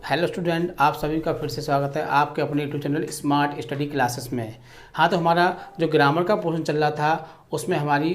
Hello student, आप सभी का फिर से स्वागत है आपके अपने YouTube channel smart study classes में। हाँ, तो हमारा जो ग्रामर का पोर्शन चल रहा था उसमें हमारी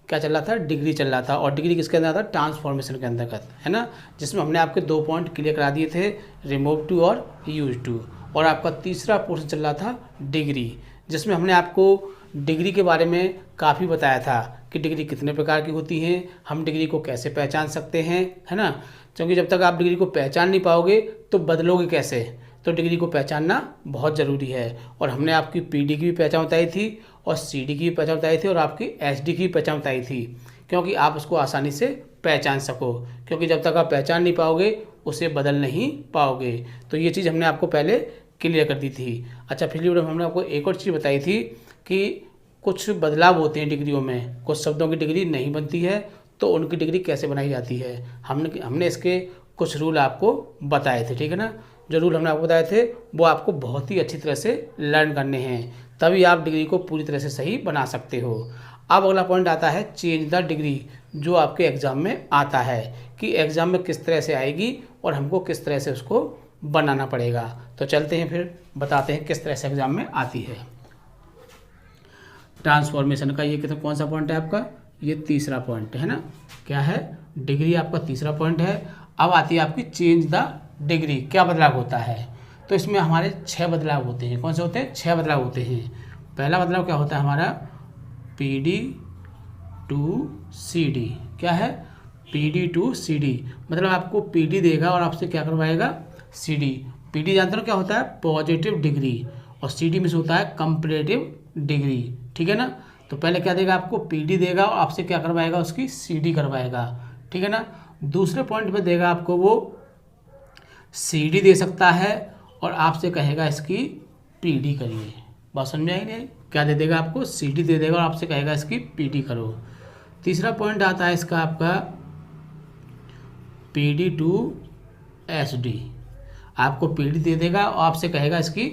क्या चल रहा था, डिग्री चल रहा था। और डिग्री किसके अंदर था? ट्रांसफॉर्मेशन के अंतर्गत, है ना। जिसमें हमने आपके 2 पॉइंट क्लियर करा दिए थे, रिमूव टू और यूज टू। और आपका तीसरा पोर्शन चल रहा था डिग्री, जिसमें हमने आपको डिग्री के बारे में काफ़ी बताया था कि डिग्री कितने प्रकार की होती हैं, हम डिग्री को कैसे पहचान सकते हैं, है ना। क्योंकि जब तक आप डिग्री को पहचान नहीं पाओगे तो बदलोगे कैसे। तो डिग्री को पहचानना बहुत ज़रूरी है। और हमने आपकी पीडी की भी पहचान बताई थी और सीडी की भी पहचान बताई थी और आपकी एसडी की भी पहचान बताई थी, क्योंकि आप उसको आसानी से पहचान सको। क्योंकि जब तक आप पहचान नहीं पाओगे उसे बदल नहीं पाओगे। तो ये चीज़ हमने आपको पहले क्लियर कर दी थी। अच्छा, पिछली वीडियो में हमने आपको एक और चीज़ बताई थी कि कुछ बदलाव होते हैं डिग्रियों में, कुछ शब्दों की डिग्री नहीं बनती है तो उनकी डिग्री कैसे बनाई जाती है। हमने इसके कुछ रूल आपको बताए थे, ठीक है ना। जो रूल हमने आपको बताए थे वो आपको बहुत ही अच्छी तरह से लर्न करने हैं, तभी आप डिग्री को पूरी तरह से सही बना सकते हो। अब अगला पॉइंट आता है चेंज द डिग्री, जो आपके एग्ज़ाम में आता है कि एग्ज़ाम में किस तरह से आएगी और हमको किस तरह से उसको बनाना पड़ेगा। तो चलते हैं फिर बताते हैं किस तरह से एग्ज़ाम में आती है। ट्रांसफॉर्मेशन का ये कितना कौन सा पॉइंट है आपका? ये तीसरा पॉइंट है ना। क्या है? डिग्री आपका तीसरा पॉइंट है। अब आती है आपकी चेंज द डिग्री, क्या बदलाव होता है। तो इसमें हमारे 6 बदलाव होते हैं। कौन से होते हैं? 6 बदलाव होते हैं। पहला बदलाव क्या होता है हमारा? PD to CD. क्या है? पीडी टू सीडी, मतलब आपको पीडी देगा और आपसे क्या करवाएगा? सीडी। पीडी जानते हो क्या होता है? Positive degree. और सीडी में से होता है कंपैरेटिव डिग्री, ठीक है ना। तो पहले क्या देगा? आपको पीडी देगा और आपसे क्या करवाएगा? उसकी सीडी करवाएगा, ठीक है ना। दूसरे पॉइंट पे देगा आपको वो सीडी दे सकता है और आपसे कहेगा इसकी पीडी करिए। बात समझ में आई नहीं? क्या दे देगा आपको? सीडी दे देगा और आपसे कहेगा इसकी पीडी करो। तीसरा पॉइंट आता है इसका आपका पीडी टू एसडी। आपको पीडी दे देगा और आपसे कहेगा इसकी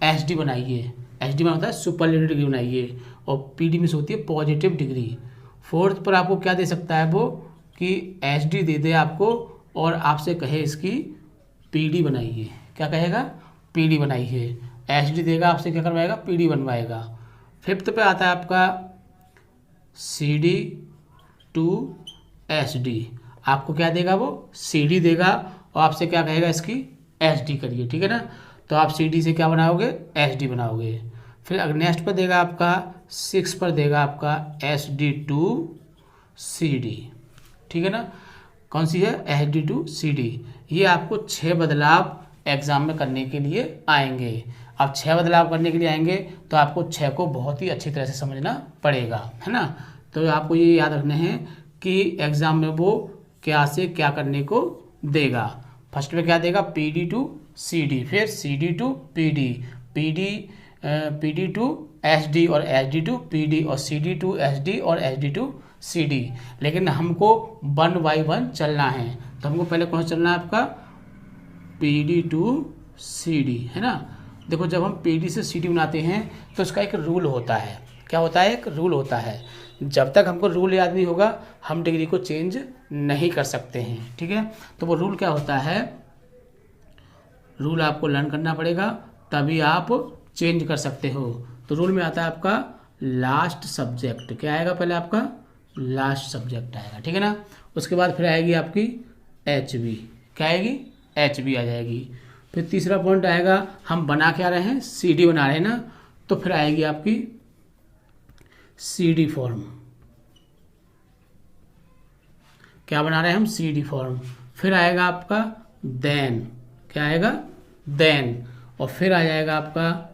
एसडी बनाइए। एसडी में होता है सुपरलेटिव डिग्री बनाइए और पीडी में से होती है पॉजिटिव डिग्री। फोर्थ पर आपको क्या दे सकता है वो कि एसडी दे दे आपको और आपसे कहे इसकी पीडी बनाइए। क्या कहेगा? पीडी बनाइए। एसडी देगा, आपसे क्या करवाएगा? पीडी बनवाएगा। फिफ्थ पे आता है आपका सीडी टू एसडी। आपको क्या देगा वो? सीडी देगा और आपसे क्या कहेगा? इसकी एसडी करिए, ठीक है ना। तो आप सीडी से क्या बनाओगे? एसडी बनाओगे। फिर अगर नेक्स्ट पर देगा आपका 6 पर देगा आपका एसडी टू सीडी, ठीक है ना। कौन सी है? SD to CD. ये आपको 6 बदलाव एग्जाम में करने के लिए आएंगे। अब 6 बदलाव करने के लिए आएंगे तो आपको 6 को बहुत ही अच्छी तरह से समझना पड़ेगा, है ना। तो आपको ये याद रखने हैं कि एग्जाम में वो क्या से क्या करने को देगा। फर्स्ट में क्या देगा? पीडी टू सीडी, फिर CD to PD, PD to SD और एसडी टू पीडी और सीडी टू एसडी और एसडी टू सीडी। लेकिन हमको 1 बाय 1 चलना है। तो हमको पहले कौन सा चलना है? आपका पीडी टू सीडी, है ना। देखो, जब हम पीडी से सीडी बनाते हैं तो उसका एक रूल होता है। क्या होता है? एक रूल होता है। जब तक हमको रूल याद नहीं होगा हम डिग्री को चेंज नहीं कर सकते हैं, ठीक है। तो वो रूल क्या होता है? रूल आपको लर्न करना पड़ेगा तभी आप चेंज कर सकते हो। तो रूल में आता है आपका लास्ट सब्जेक्ट। क्या आएगा? पहले आपका लास्ट सब्जेक्ट आएगा, ठीक है ना। उसके बाद फिर आएगी आपकी एचबी। क्या आएगी? एचबी आ जाएगी। फिर तीसरा पॉइंट आएगा, हम बना क्या रहे हैं? सीडी बना रहे हैं ना, तो फिर आएगी आपकी सीडी फॉर्म। क्या बना रहे हैं हम? CD form. फिर आएगा आपका देन। क्या आएगा? देन। और फिर आ जाएगा आपका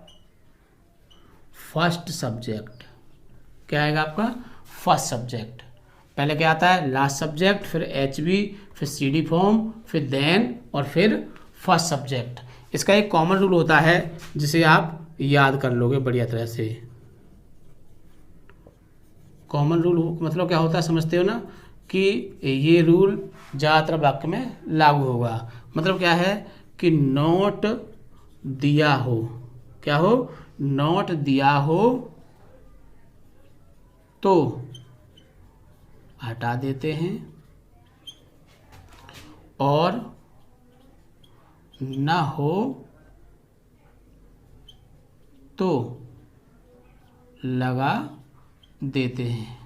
फर्स्ट सब्जेक्ट। क्या आएगा आपका? First subject. पहले क्या आता है? लास्ट सब्जेक्ट, फिर एचबी, फिर सीडी फॉर्म, फिर देन और फिर फर्स्ट सब्जेक्ट। इसका एक कॉमन रूल होता है जिसे आप याद कर लोगे बढ़िया तरह से। कॉमन रूल मतलब क्या होता है? समझते हो ना कि ये रूल ज़्यादातर वाक्य में लागू होगा। मतलब क्या है कि नोट दिया हो। क्या हो? नोट दिया हो तो हटा देते हैं और ना हो तो लगा देते हैं।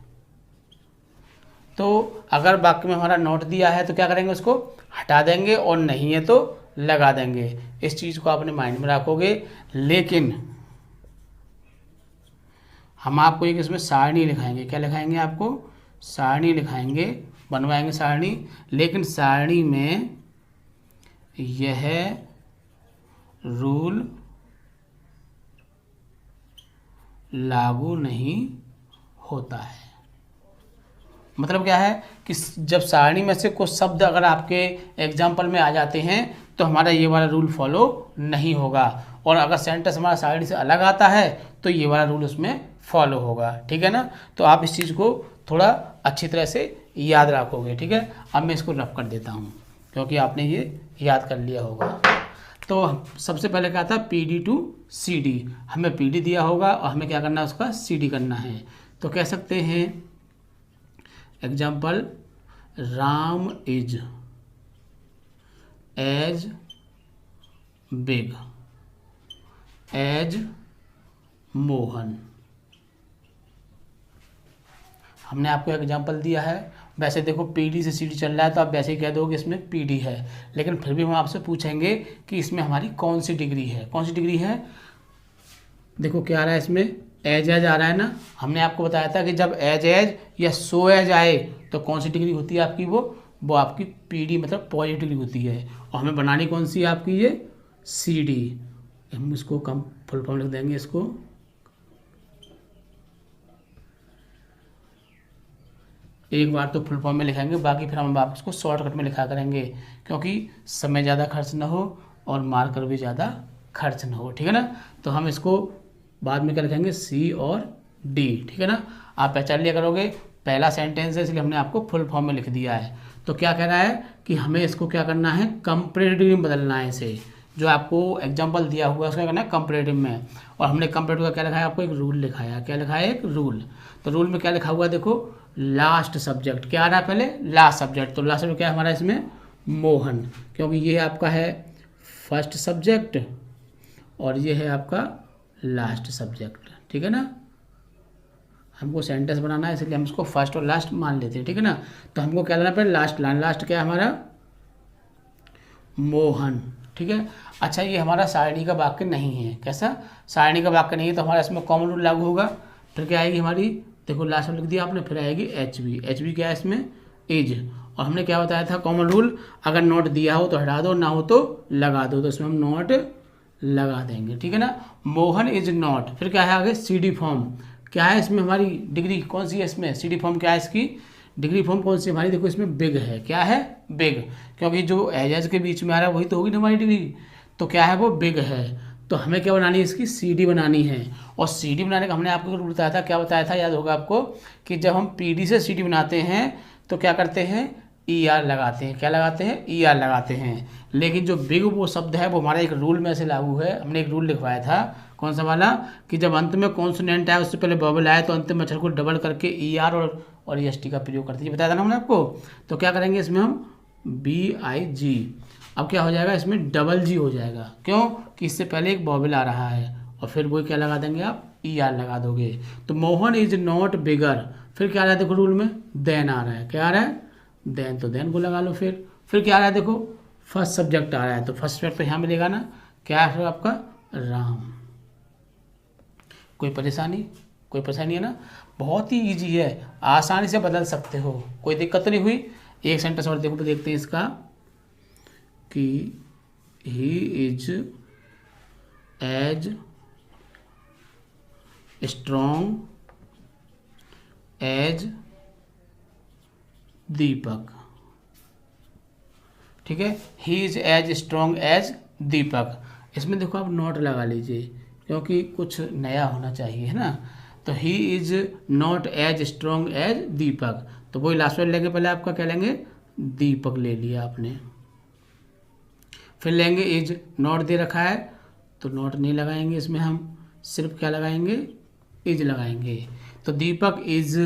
तो अगर वाक्य में हमारा नॉट दिया है तो क्या करेंगे, उसको हटा देंगे, और नहीं है तो लगा देंगे। इस चीज़ को आपने माइंड में रखोगे। लेकिन हम आपको एक इसमें सारणी लिखाएंगे। क्या लिखाएंगे, आपको सारणी लिखाएंगे, बनवाएंगे सारणी। लेकिन सारणी में यह रूल लागू नहीं होता है। मतलब क्या है कि जब सारणी में से कुछ शब्द अगर आपके एग्जाम्पल में आ जाते हैं तो हमारा ये वाला रूल फॉलो नहीं होगा, और अगर सेंटेंस हमारा सारणी से अलग आता है तो ये वाला रूल उसमें फॉलो होगा। ठीक है ना। तो आप इस चीज़ को थोड़ा अच्छी तरह से याद रखोगे। ठीक है। अब मैं इसको रफ कर देता हूँ क्योंकि आपने ये याद कर लिया होगा। तो सबसे पहले क्या था, PD to CD। हमें PD दिया होगा और हमें क्या करना है, उसका CD करना है। तो कह सकते हैं example, Ram is as big as Mohan. हमने आपको एग्जाम्पल दिया है। वैसे देखो PD से CD चल रहा है तो आप वैसे ही कह दोगे इसमें PD है, लेकिन फिर भी हम आपसे पूछेंगे कि इसमें हमारी कौन सी डिग्री है। कौन सी डिग्री है, देखो क्या आ रहा है इसमें, एज एज आ रहा है ना। हमने आपको बताया था कि जब एज एज या सो एज आए तो कौन सी डिग्री होती है आपकी, वो आपकी PD मतलब पॉजिटिव डिग्री होती है। और हमें बनानी कौन सी है आपकी, ये CD। हम इसको कम फुल फॉर्म लिख देंगे, इसको एक बार तो फुल फॉर्म में लिखाएंगे, बाकी फिर हम आप इसको शॉर्टकट में लिखा करेंगे, क्योंकि समय ज़्यादा खर्च ना हो और मार्कर भी ज़्यादा खर्च ना हो। ठीक है ना। तो हम इसको बाद में क्या लिखेंगे, C और D। ठीक है ना। आप पहचान लिया करोगे, पहला सेंटेंस है इसलिए हमने आपको फुल फॉर्म में लिख दिया है। तो क्या कह रहा है कि हमें इसको क्या करना है, कंपैरेटिव में बदलना है इसे। जो आपको एग्जाम्पल दिया हुआ है उसका करना है कंपैरेटिव में। और हमने कंपैरेटिव का क्या लिखा है, आपको एक रूल लिखाया। क्या लिखा है, एक रूल। तो रूल में क्या लिखा हुआ है, देखो लास्ट सब्जेक्ट क्या आ रहा है, पहले लास्ट सब्जेक्ट। तो लास्ट सब्जेक्ट क्या है हमारा इसमें, मोहन, क्योंकि ये आपका है फर्स्ट सब्जेक्ट और ये है आपका लास्ट सब्जेक्ट। ठीक है ना। हमको सेंटेंस बनाना है इसलिए हम इसको फर्स्ट और लास्ट मान लेते हैं। ठीक है ना। तो हमको क्या लेना पड़ेगा, लास्ट लाइन। लास्ट क्या है हमारा, मोहन। ठीक है। अच्छा, ये हमारा सारणी का वाक्य नहीं है। कैसा, सारणी का वाक्य नहीं है तो हमारा इसमें कॉमन रूल लागू होगा। फिर क्या आएगी हमारी, देखो लास्ट में लिख दिया आपने, फिर आएगी HB। HB क्या है इसमें, इज। और हमने क्या बताया था कॉमन रूल, अगर नोट दिया हो तो हटा दो, ना हो तो लगा दो। तो इसमें हम नोट लगा देंगे। ठीक है ना। Mohan is not. फिर क्या है आगे, CD फॉर्म। क्या है इसमें हमारी डिग्री कौन सी है, इसमें CD फॉर्म क्या है, इसकी डिग्री फॉर्म कौन सी हमारी, देखो इसमें बिग है। क्या है, बिग, क्योंकि जो एज के बीच में आ रहा है वही तो होगी ना हमारी डिग्री। तो क्या है, वो बिग है। तो हमें क्या बनानी है, इसकी CD बनानी है। और CD बनाने का हमने आपको रूल बताया था, क्या बताया था, याद होगा आपको, कि जब हम PD से CD बनाते हैं तो क्या करते हैं, ER लगाते हैं। क्या लगाते हैं, ER लगाते हैं। लेकिन जो बिग वो शब्द है वो हमारा एक रूल में से लागू है। हमने एक रूल लिखवाया था, कौन सा वाला, कि जब अंत में कॉन्सोनेंट आए उससे पहले बबल आए तो अंतिम अक्षर को डबल करके ER और EST का प्रयोग करते हैं। बताया था ना हमने आपको। तो क्या करेंगे इसमें हम BIG। अब क्या हो जाएगा, इसमें डबल G हो जाएगा। क्यों, कि इससे पहले एक बॉबल आ रहा है और फिर वो क्या लगा देंगे आप, ER लगा दोगे। तो मोहन इज नॉट बिगर। फिर क्या आ रहा है, देखो रूल में देन आ रहा है। क्या आ रहा है, देन, तो देन को लगा लो। फिर क्या आ रहा है, देखो फर्स्ट सब्जेक्ट आ रहा है तो फर्स्ट सब्जेक्ट तो यहाँ मिलेगा ना। क्या है फिर आपका, राम। कोई परेशानी, कोई परेशानी है ना, बहुत ही इजी है, आसानी से बदल सकते हो, कोई दिक्कत नहीं हुई। एक सेंटेंस और देखो, देखते हैं इसका, कि he is as strong as Deepak. ठीक है, he is as strong as Deepak. इसमें देखो आप नोट लगा लीजिए क्योंकि कुछ नया होना चाहिए, है ना। तो he is not as strong as Deepak, तो वही लास्ट वर्ड लेंगे। पहले आपका क्या लेंगे, दीपक ले लिया आपने। फिर लेंगे इज, नॉट दे रखा है तो नॉट नहीं लगाएंगे इसमें, हम सिर्फ क्या लगाएंगे, इज लगाएंगे। तो दीपक इज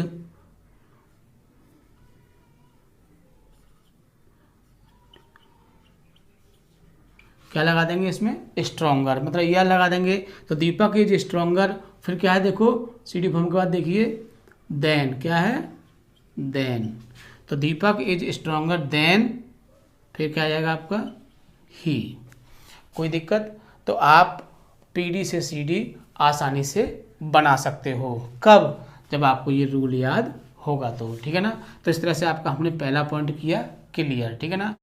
क्या लगा देंगे इसमें, स्ट्रॉन्गर, मतलब यह लगा देंगे। तो दीपक इज स्ट्रॉन्गर, फिर क्या है देखो सी डी फॉर्म के बाद देखिए देन, क्या है देन, तो दीपक इज स्ट्रॉन्गर देन, फिर क्या आ जाएगा आपका ही। कोई दिक्कत? तो आप पीडी से सीडी आसानी से बना सकते हो, कब, जब आपको ये रूल याद होगा तो, ठीक है ना। तो इस तरह से आपका हमने पहला पॉइंट किया क्लियर, ठीक है ना।